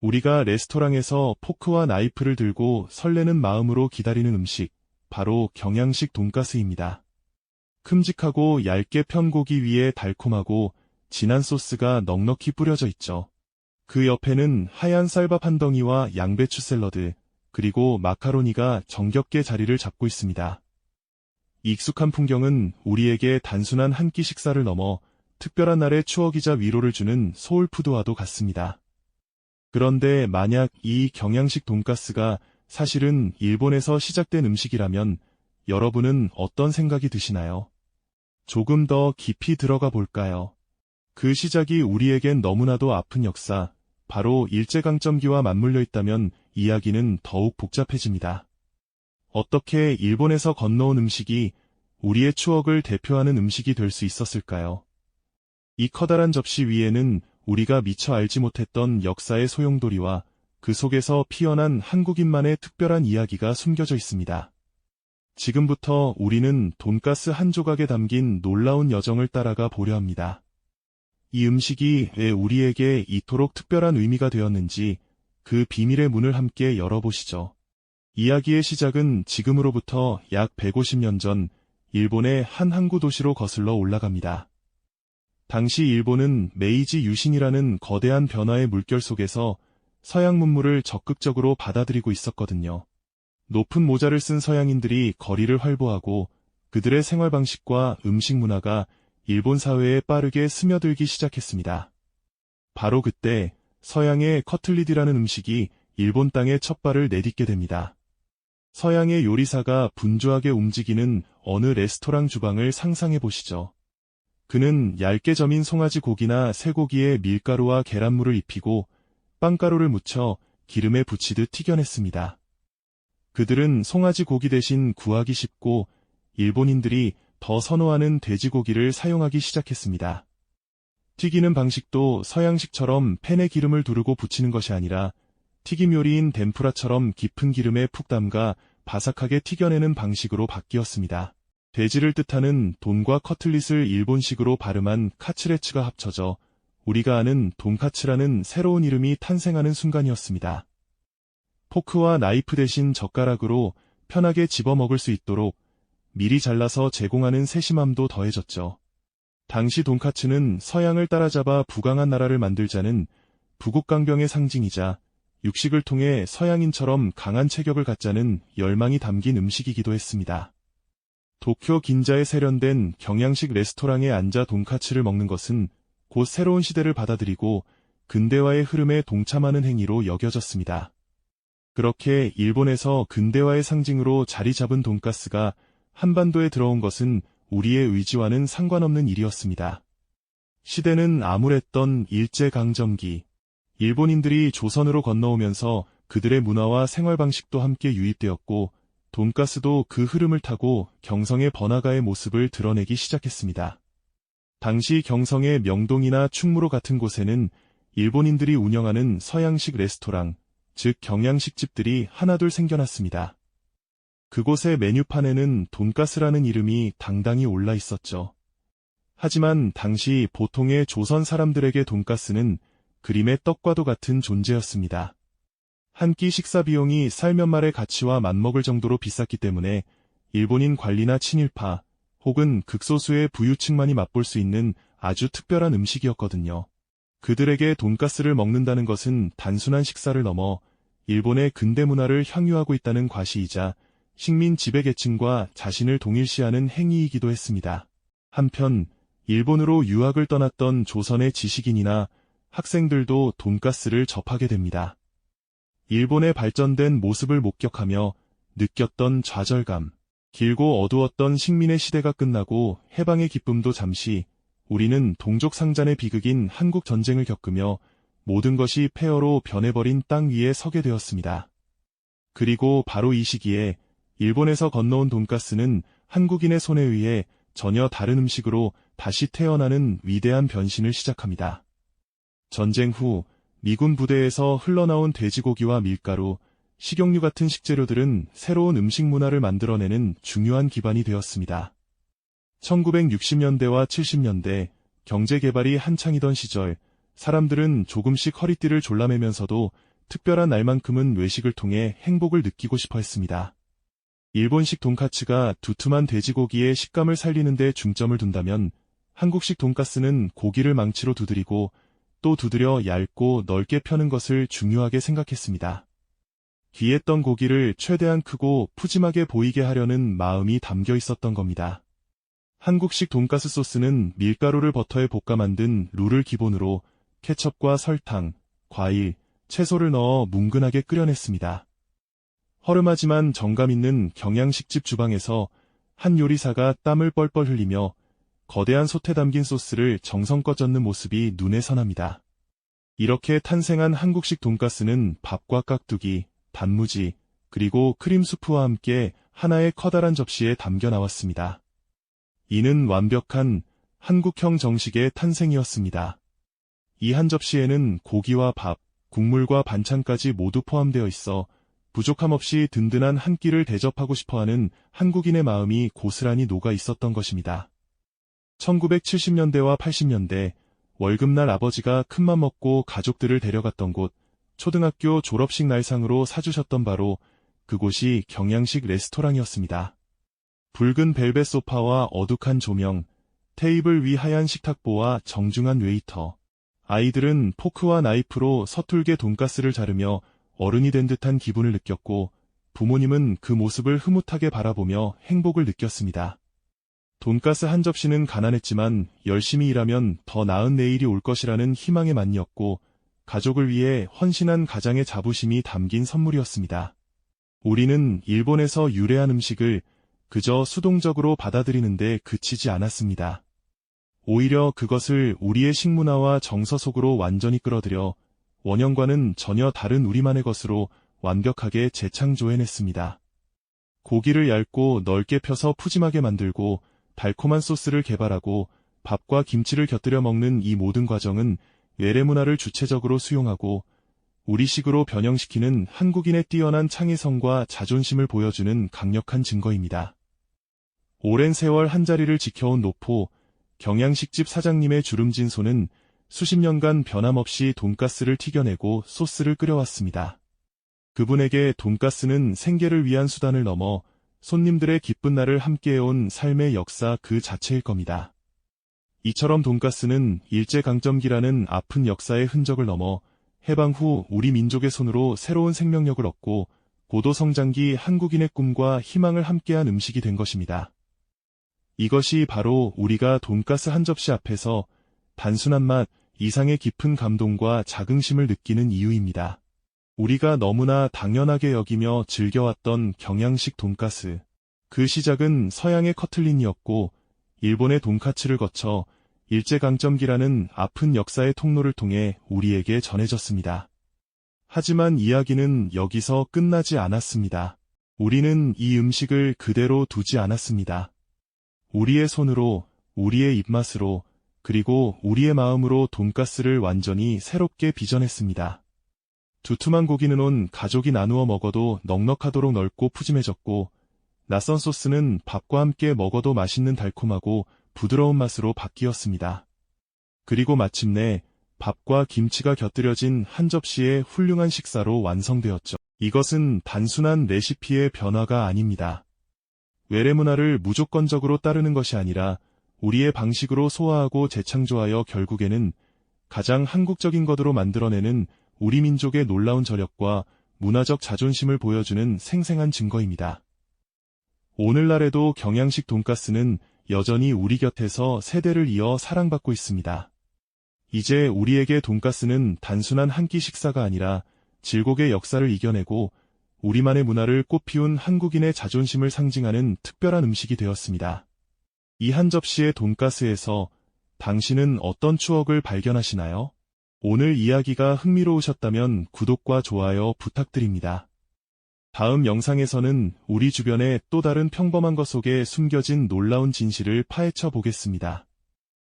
우리가 레스토랑에서 포크와 나이프를 들고 설레는 마음으로 기다리는 음식, 바로 경양식 돈가스입니다. 큼직하고 얇게 편 고기 위에 달콤하고 진한 소스가 넉넉히 뿌려져 있죠. 그 옆에는 하얀 쌀밥 한 덩이와 양배추 샐러드, 그리고 마카로니가 정겹게 자리를 잡고 있습니다. 익숙한 풍경은 우리에게 단순한 한 끼 식사를 넘어 특별한 날의 추억이자 위로를 주는 소울푸드와도 같습니다. 그런데 만약 이 경양식 돈가스가 사실은 일본에서 시작된 음식이라면 여러분은 어떤 생각이 드시나요? 조금 더 깊이 들어가 볼까요? 그 시작이 우리에겐 너무나도 아픈 역사, 바로 일제강점기와 맞물려 있다면 이야기는 더욱 복잡해집니다. 어떻게 일본에서 건너온 음식이 우리의 추억을 대표하는 음식이 될 수 있었을까요? 이 커다란 접시 위에는 우리가 미처 알지 못했던 역사의 소용돌이와 그 속에서 피어난 한국인만의 특별한 이야기가 숨겨져 있습니다. 지금부터 우리는 돈가스 한 조각에 담긴 놀라운 여정을 따라가 보려 합니다. 이 음식이 왜 우리에게 이토록 특별한 의미가 되었는지 그 비밀의 문을 함께 열어보시죠. 이야기의 시작은 지금으로부터 약 150년 전 일본의 한 항구 도시로 거슬러 올라갑니다. 당시 일본은 메이지 유신이라는 거대한 변화의 물결 속에서 서양 문물을 적극적으로 받아들이고 있었거든요. 높은 모자를 쓴 서양인들이 거리를 활보하고 그들의 생활 방식과 음식 문화가 일본 사회에 빠르게 스며들기 시작했습니다. 바로 그때 서양의 커틀릿이라는 음식이 일본 땅에 첫 발을 내딛게 됩니다. 서양의 요리사가 분주하게 움직이는 어느 레스토랑 주방을 상상해 보시죠. 그는 얇게 저민 송아지 고기나 쇠고기에 밀가루와 계란물을 입히고 빵가루를 묻혀 기름에 부치듯 튀겨냈습니다. 그들은 송아지 고기 대신 구하기 쉽고 일본인들이 더 선호하는 돼지고기를 사용하기 시작했습니다. 튀기는 방식도 서양식처럼 팬에 기름을 두르고 붙이는 것이 아니라 튀김 요리인 덴푸라처럼 깊은 기름에 푹 담가 바삭하게 튀겨내는 방식으로 바뀌었습니다. 돼지를 뜻하는 돈과 커틀릿을 일본식으로 발음한 카츠레츠가 합쳐져 우리가 아는 돈카츠라는 새로운 이름이 탄생하는 순간이었습니다. 포크와 나이프 대신 젓가락으로 편하게 집어 먹을 수 있도록 미리 잘라서 제공하는 세심함도 더해졌죠. 당시 돈카츠는 서양을 따라잡아 부강한 나라를 만들자는 부국강병의 상징이자 육식을 통해 서양인처럼 강한 체격을 갖자는 열망이 담긴 음식이기도 했습니다. 도쿄 긴자에 세련된 경양식 레스토랑에 앉아 돈카츠를 먹는 것은 곧 새로운 시대를 받아들이고 근대화의 흐름에 동참하는 행위로 여겨졌습니다. 그렇게 일본에서 근대화의 상징으로 자리 잡은 돈가스가 한반도에 들어온 것은 우리의 의지와는 상관없는 일이었습니다. 시대는 암울했던 일제강점기. 일본인들이 조선으로 건너오면서 그들의 문화와 생활 방식도 함께 유입되었고 돈가스도 그 흐름을 타고 경성의 번화가의 모습을 드러내기 시작했습니다. 당시 경성의 명동이나 충무로 같은 곳에는 일본인들이 운영하는 서양식 레스토랑, 즉 경양식 집들이 하나둘 생겨났습니다. 그곳의 메뉴판에는 돈가스라는 이름이 당당히 올라 있었죠. 하지만 당시 보통의 조선 사람들에게 돈가스는 그림의 떡과도 같은 존재였습니다. 한 끼 식사 비용이 쌀면말의 가치와 맞먹을 정도로 비쌌기 때문에 일본인 관리나 친일파 혹은 극소수의 부유층만이 맛볼 수 있는 아주 특별한 음식이었거든요. 그들에게 돈가스를 먹는다는 것은 단순한 식사를 넘어 일본의 근대 문화를 향유하고 있다는 과시이자 식민 지배계층과 자신을 동일시하는 행위이기도 했습니다. 한편 일본으로 유학을 떠났던 조선의 지식인이나 학생들도 돈가스를 접하게 됩니다. 일본의 발전된 모습을 목격하며 느꼈던 좌절감, 길고 어두웠던 식민의 시대가 끝나고 해방의 기쁨도 잠시, 우리는 동족상잔의 비극인 한국 전쟁을 겪으며 모든 것이 폐허로 변해버린 땅 위에 서게 되었습니다. 그리고 바로 이 시기에 일본에서 건너온 돈가스는 한국인의 손에 의해 전혀 다른 음식으로 다시 태어나는 위대한 변신을 시작합니다. 전쟁 후 미군 부대에서 흘러나온 돼지고기와 밀가루, 식용유 같은 식재료들은 새로운 음식 문화를 만들어내는 중요한 기반이 되었습니다. 1960년대와 70년대 경제 개발이 한창이던 시절, 사람들은 조금씩 허리띠를 졸라매면서도 특별한 날만큼은 외식을 통해 행복을 느끼고 싶어 했습니다. 일본식 돈까츠가 두툼한 돼지고기의 식감을 살리는 데 중점을 둔다면 한국식 돈가스는 고기를 망치로 두드리고 또 두드려 얇고 넓게 펴는 것을 중요하게 생각했습니다. 귀했던 고기를 최대한 크고 푸짐하게 보이게 하려는 마음이 담겨 있었던 겁니다. 한국식 돈가스 소스는 밀가루를 버터에 볶아 만든 룰을 기본으로 케첩과 설탕, 과일, 채소를 넣어 뭉근하게 끓여냈습니다. 허름하지만 정감 있는 경양식집 주방에서 한 요리사가 땀을 뻘뻘 흘리며 거대한 솥에 담긴 소스를 정성껏 젓는 모습이 눈에 선합니다. 이렇게 탄생한 한국식 돈가스는 밥과 깍두기, 단무지, 그리고 크림 수프와 함께 하나의 커다란 접시에 담겨 나왔습니다. 이는 완벽한 한국형 정식의 탄생이었습니다. 이 한 접시에는 고기와 밥, 국물과 반찬까지 모두 포함되어 있어 부족함 없이 든든한 한 끼를 대접하고 싶어하는 한국인의 마음이 고스란히 녹아 있었던 것입니다. 1970년대와 80년대 월급날 아버지가 큰맘 먹고 가족들을 데려갔던 곳, 초등학교 졸업식 날상으로 사주셨던 바로 그곳이 경양식 레스토랑이었습니다. 붉은 벨벳 소파와 어둑한 조명, 테이블 위 하얀 식탁보와 정중한 웨이터. 아이들은 포크와 나이프로 서툴게 돈가스를 자르며 어른이 된 듯한 기분을 느꼈고 부모님은 그 모습을 흐뭇하게 바라보며 행복을 느꼈습니다. 돈가스 한 접시는 가난했지만 열심히 일하면 더 나은 내일이 올 것이라는 희망의 만이었고 가족을 위해 헌신한 가장의 자부심이 담긴 선물이었습니다. 우리는 일본에서 유래한 음식을 그저 수동적으로 받아들이는데 그치지 않았습니다. 오히려 그것을 우리의 식문화와 정서 속으로 완전히 끌어들여 원형과는 전혀 다른 우리만의 것으로 완벽하게 재창조해냈습니다. 고기를 얇고 넓게 펴서 푸짐하게 만들고 달콤한 소스를 개발하고 밥과 김치를 곁들여 먹는 이 모든 과정은 외래 문화를 주체적으로 수용하고 우리식으로 변형시키는 한국인의 뛰어난 창의성과 자존심을 보여주는 강력한 증거입니다. 오랜 세월 한자리를 지켜온 노포, 경양식집 사장님의 주름진 손은 수십 년간 변함없이 돈가스를 튀겨내고 소스를 끓여왔습니다. 그분에게 돈가스는 생계를 위한 수단을 넘어 손님들의 기쁜 날을 함께해온 삶의 역사 그 자체일 겁니다. 이처럼 돈가스는 일제강점기라는 아픈 역사의 흔적을 넘어 해방 후 우리 민족의 손으로 새로운 생명력을 얻고 고도 성장기 한국인의 꿈과 희망을 함께한 음식이 된 것입니다. 이것이 바로 우리가 돈가스 한 접시 앞에서 단순한 맛 이상의 깊은 감동과 자긍심을 느끼는 이유입니다. 우리가 너무나 당연하게 여기며 즐겨왔던 경양식 돈가스. 그 시작은 서양의 커틀린이었고 일본의 돈카츠를 거쳐 일제강점기라는 아픈 역사의 통로를 통해 우리에게 전해졌습니다. 하지만 이야기는 여기서 끝나지 않았습니다. 우리는 이 음식을 그대로 두지 않았습니다. 우리의 손으로, 우리의 입맛으로, 그리고 우리의 마음으로 돈가스를 완전히 새롭게 빚어냈습니다. 두툼한 고기는 온 가족이 나누어 먹어도 넉넉하도록 넓고 푸짐해졌고 낯선 소스는 밥과 함께 먹어도 맛있는 달콤하고 부드러운 맛으로 바뀌었습니다. 그리고 마침내 밥과 김치가 곁들여진 한 접시의 훌륭한 식사로 완성되었죠. 이것은 단순한 레시피의 변화가 아닙니다. 외래 문화를 무조건적으로 따르는 것이 아니라 우리의 방식으로 소화하고 재창조하여 결국에는 가장 한국적인 것으로 만들어내는 우리 민족의 놀라운 저력과 문화적 자존심을 보여주는 생생한 증거입니다. 오늘날에도 경양식 돈가스는 여전히 우리 곁에서 세대를 이어 사랑받고 있습니다. 이제 우리에게 돈가스는 단순한 한 끼 식사가 아니라 질곡의 역사를 이겨내고 우리만의 문화를 꽃피운 한국인의 자존심을 상징하는 특별한 음식이 되었습니다. 이 한 접시의 돈가스에서 당신은 어떤 추억을 발견하시나요? 오늘 이야기가 흥미로우셨다면 구독과 좋아요 부탁드립니다. 다음 영상에서는 우리 주변의 또 다른 평범한 것 속에 숨겨진 놀라운 진실을 파헤쳐 보겠습니다.